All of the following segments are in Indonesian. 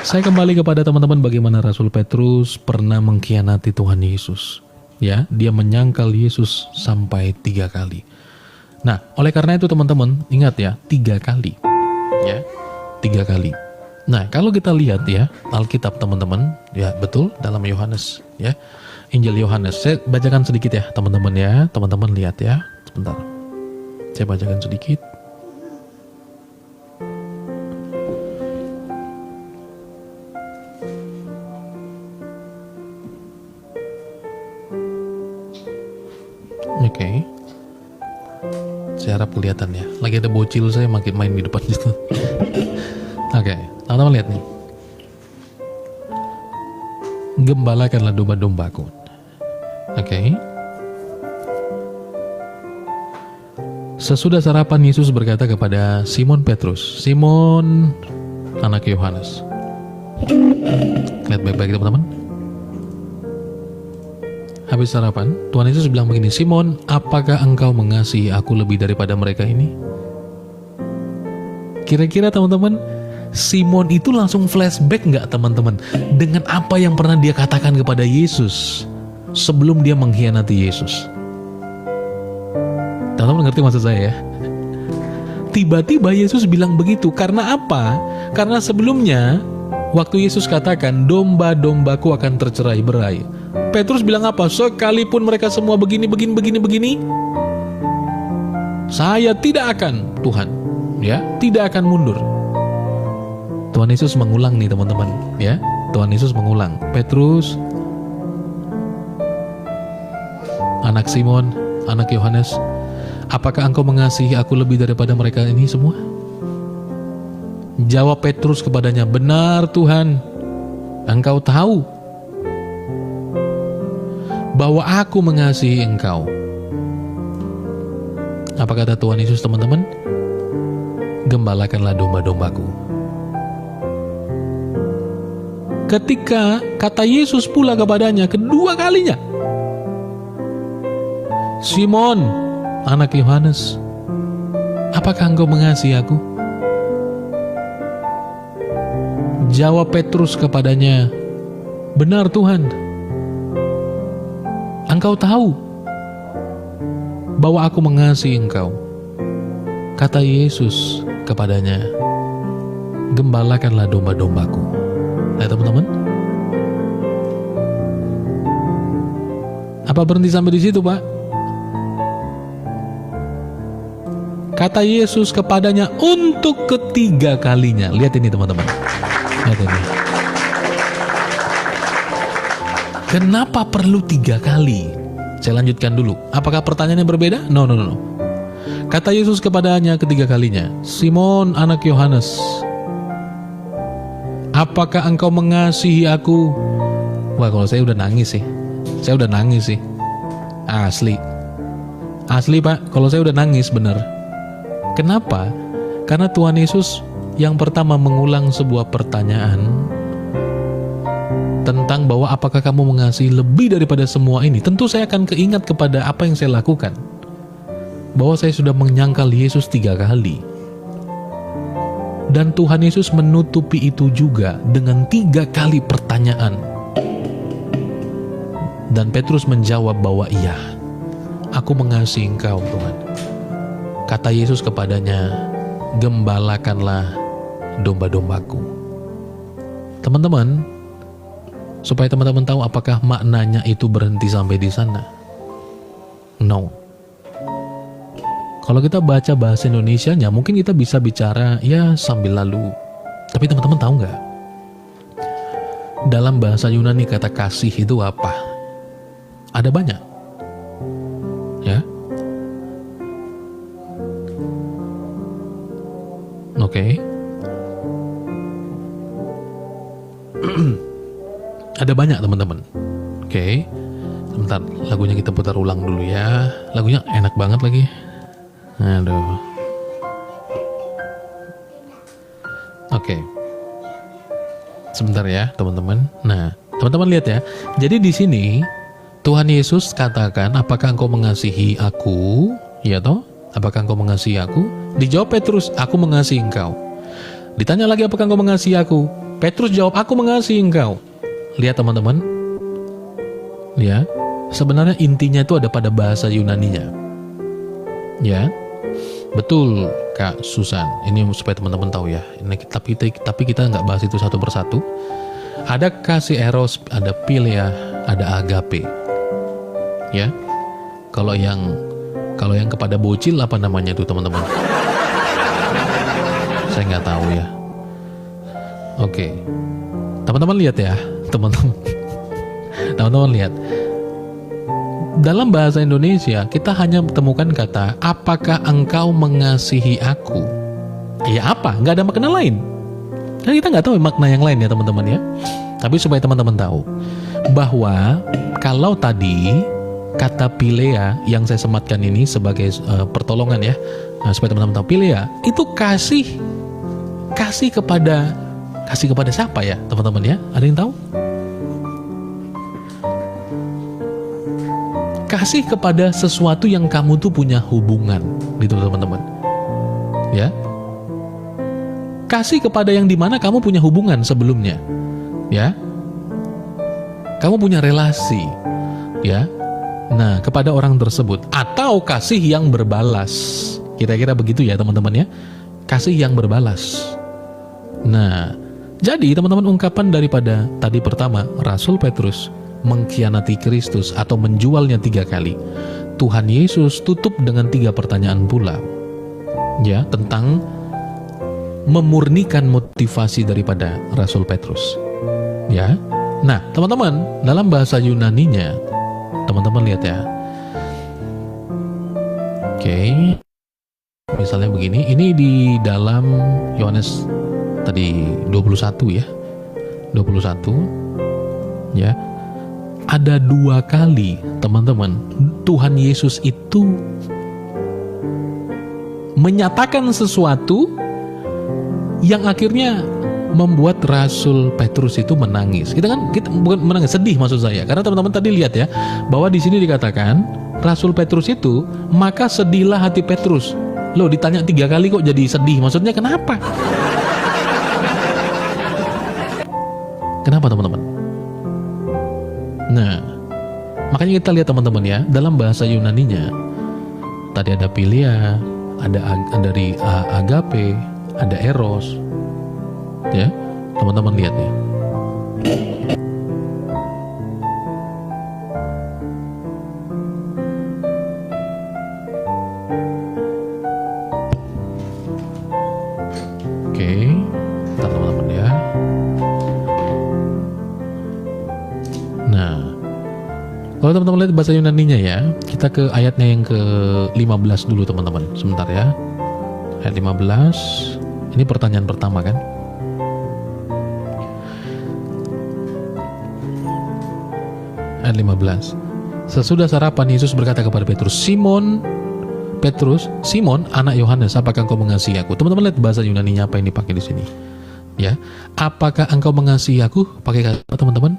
Saya kembali kepada teman-teman bagaimana Rasul Petrus pernah mengkhianati Tuhan Yesus. Ya, dia menyangkal Yesus sampai 3 kali. Nah, oleh karena itu teman-teman, ingat ya, 3 kali. Ya, 3 kali. Nah, kalau kita lihat ya, Alkitab teman-teman, ya betul, dalam Yohanes, ya. Injil Yohanes, saya bacakan sedikit ya teman-teman ya. Teman-teman lihat ya, sebentar. Saya bacakan sedikit. Oke. Saya harap kelihatan ya. Lagi ada bocil saya makin main di depan situ. Oke, teman-teman lihat nih. Gembalakanlah domba-dombaku. Oke. Sesudah sarapan Yesus berkata kepada Simon Petrus, Simon anak Yohanes. Lihat baik-baik teman-teman. Habis sarapan, Tuhan Yesus bilang begini, Simon, apakah engkau mengasihi aku lebih daripada mereka ini? Kira-kira teman-teman, Simon itu langsung flashback nggak teman-teman? Dengan apa yang pernah dia katakan kepada Yesus sebelum dia mengkhianati Yesus? Teman-teman ngerti maksud saya ya? Tiba-tiba Yesus bilang begitu, karena apa? Karena sebelumnya, waktu Yesus katakan, domba-dombaku akan tercerai-berai. Petrus bilang apa? Sekalipun mereka semua begini, saya tidak akan, Tuhan, ya, tidak akan mundur. Tuhan Yesus mengulang nih teman-teman, ya. Tuhan Yesus mengulang. Petrus, anak Simon, anak Yohanes, apakah engkau mengasihi aku lebih daripada mereka ini semua? Jawab Petrus kepadanya, benar Tuhan, engkau tahu bahwa aku mengasihi engkau. Apa kata Tuhan Yesus teman-teman? Gembalakanlah domba-dombaku. Ketika kata Yesus pula kepadanya kedua kalinya, Simon, anak Yohanes, apakah engkau mengasihi aku? Jawab Petrus kepadanya, benar Tuhan, engkau tahu bahwa aku mengasihi engkau. Kata Yesus kepadanya, gembalakanlah domba-dombaku. Nah teman-teman, apa berhenti sampai di situ Pak? Kata Yesus kepadanya untuk ketiga kalinya. Lihat ini teman-teman. Lihat ini. Kenapa perlu 3 kali? Saya lanjutkan dulu. Apakah pertanyaannya berbeda? No. Kata Yesus kepadanya ketiga kalinya, Simon anak Yohanes, apakah engkau mengasihi aku? Wah, kalau saya udah nangis sih. Asli Pak, kalau saya udah nangis bener. Kenapa? Karena Tuhan Yesus yang pertama mengulang sebuah pertanyaan tentang bahwa apakah kamu mengasihi lebih daripada semua ini. Tentu saya akan keingat kepada apa yang saya lakukan, bahwa saya sudah menyangkal Yesus 3 kali. Dan Tuhan Yesus menutupi itu juga dengan 3 kali pertanyaan. Dan Petrus menjawab bahwa iya, aku mengasihi engkau Tuhan. Kata Yesus kepadanya, gembalakanlah domba-dombaku. Teman-teman, supaya teman-teman tahu apakah maknanya itu berhenti sampai di sana? No. Kalau kita baca bahasa Indonesianya, mungkin kita bisa bicara ya sambil lalu. Tapi teman-teman tahu nggak? Dalam bahasa Yunani kata kasih itu apa? Ada banyak. Ya. Oke. Ada banyak teman-teman. Oke. Sebentar, lagunya kita putar ulang dulu ya. Lagunya enak banget lagi. Aduh. Oke. Sebentar ya, teman-teman. Nah, teman-teman lihat ya. Jadi di sini Tuhan Yesus katakan, apakah engkau mengasihi aku? Ya toh? Apakah engkau mengasihi aku? Dijawab Petrus, aku mengasihi engkau. Ditanya lagi, apakah engkau mengasihi aku? Petrus jawab, aku mengasihi engkau. Lihat teman-teman, ya, sebenarnya intinya itu ada pada bahasa Yunaninya. Ya, betul Kak Susan. Ini supaya teman-teman tahu ya. Tapi kita nggak bahas itu satu persatu. Ada kasih eros, ada philia, ada agape. Ya, kalau yang kepada bocil apa namanya itu teman-teman? Saya nggak tahu ya. Oke, teman-teman lihat ya, teman-teman lihat. Dalam bahasa Indonesia kita hanya temukan kata apakah engkau mengasihi aku? Ya apa? Nggak ada makna lain. Dan kita nggak tahu makna yang lain ya teman-teman ya. Tapi supaya teman-teman tahu bahwa kalau tadi kata philia yang saya sematkan ini sebagai pertolongan ya, supaya teman-teman tahu, philia itu kasih kepada siapa ya teman-teman ya? Ada yang tahu? Kasih kepada sesuatu yang kamu tuh punya hubungan, gitu teman-teman. Ya. Kasih kepada yang dimana kamu punya hubungan sebelumnya. Ya. Kamu punya relasi. Ya. Nah, kepada orang tersebut. Atau kasih yang berbalas. Kira-kira begitu ya teman-teman ya. Kasih yang berbalas. Nah, jadi teman-teman ungkapan daripada tadi pertama, Rasul Petrus mengkhianati Kristus atau menjualnya 3 kali. Tuhan Yesus tutup dengan 3 pertanyaan pula. Ya, tentang memurnikan motivasi daripada Rasul Petrus. Ya. Nah, teman-teman, dalam bahasa Yunaninya, teman-teman lihat ya. Oke. Misalnya begini, ini di dalam Yohanes tadi 21 ya. 21 ya. Ada 2 kali teman-teman Tuhan Yesus itu menyatakan sesuatu yang akhirnya membuat Rasul Petrus itu menangis. Kita bukan menangis, sedih maksud saya. Karena teman-teman tadi lihat ya, bahwa di sini dikatakan Rasul Petrus itu, maka sedihlah hati Petrus. Loh, ditanya 3 kali kok jadi sedih? Maksudnya kenapa? Kenapa teman-teman? Nah, makanya kita lihat teman-teman ya, dalam bahasa Yunaninya tadi ada philia, ada dari agape, ada eros. Ya, teman-teman lihat ya. Oke, bentar teman-teman ya. Nah, kalau teman-teman lihat bahasa Yunaninya ya, kita ke ayatnya yang ke-15 dulu teman-teman. Sebentar ya. Ayat 15. Ini pertanyaan pertama kan? Ayat 15. Sesudah sarapan Yesus berkata kepada Petrus, Simon, anak Yohanes, apakah engkau mengasihi aku? Teman-teman lihat bahasa Yunaninya apa yang dipakai di sini. Ya. Apakah engkau mengasihi aku? Pakai kata apa teman-teman?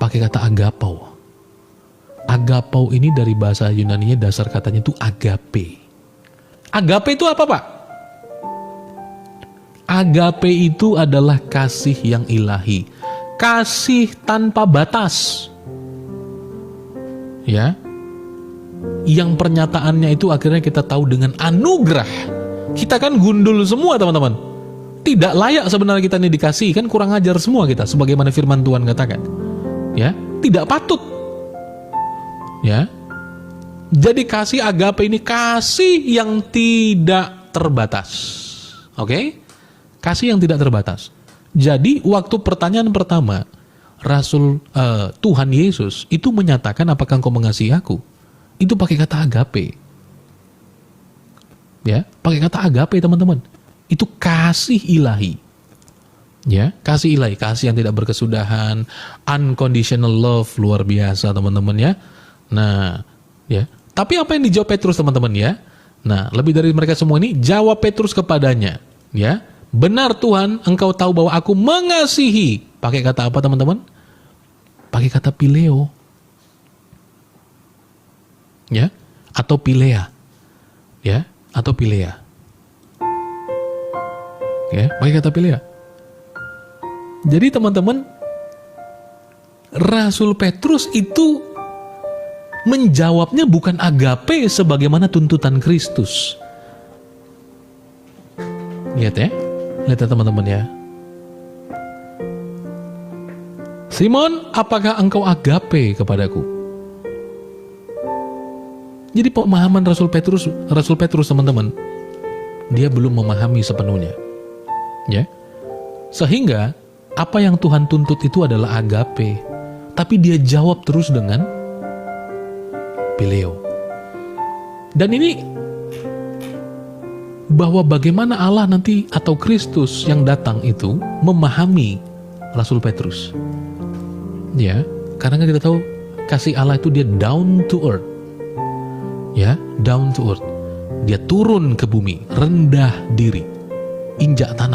Pakai kata agapau. Agapau ini dari bahasa Yunaninya dasar katanya itu agape. Agape itu apa, Pak? Agape itu adalah kasih yang ilahi. Kasih tanpa batas. Ya. Yang pernyataannya itu akhirnya kita tahu dengan anugerah. Kita kan gundul semua, teman-teman. Tidak layak sebenarnya kita ini dikasih, kan kurang ajar semua kita sebagaimana firman Tuhan katakan. Ya, tidak patut. Ya. Jadi kasih agape ini kasih yang tidak terbatas. Oke? Kasih yang tidak terbatas. Jadi waktu pertanyaan pertama Tuhan Yesus itu menyatakan apakah engkau mengasihi aku? Itu pakai kata agape. Ya, pakai kata agape teman-teman. Itu kasih ilahi. Ya, kasih ilahi, kasih yang tidak berkesudahan, unconditional love, luar biasa teman-teman ya. Nah, ya. Tapi apa yang dijawab Petrus teman-teman ya? Nah, lebih dari mereka semua ini, jawab Petrus kepadanya, ya. Benar Tuhan, engkau tahu bahwa aku mengasihi. Pakai kata apa teman-teman? Pakai kata phileo. Ya, atau philea. Ya, atau philea. Ya, pakai kata philea. Jadi teman-teman, Rasul Petrus itu menjawabnya bukan agape sebagaimana tuntutan Kristus. Lihat ya, lihat ya teman-teman ya. Simon, apakah engkau agape kepadaku? Jadi pemahaman Rasul Petrus teman-teman, dia belum memahami sepenuhnya. Ya. Sehingga apa yang Tuhan tuntut itu adalah agape, tapi dia jawab terus dengan Phileo. Dan ini bahwa bagaimana Allah nanti atau Kristus yang datang itu memahami Rasul Petrus. Ya, karena kan kita tahu kasih Allah itu dia down to earth. Ya, down to earth. Dia turun ke bumi, rendah diri, injak tanah.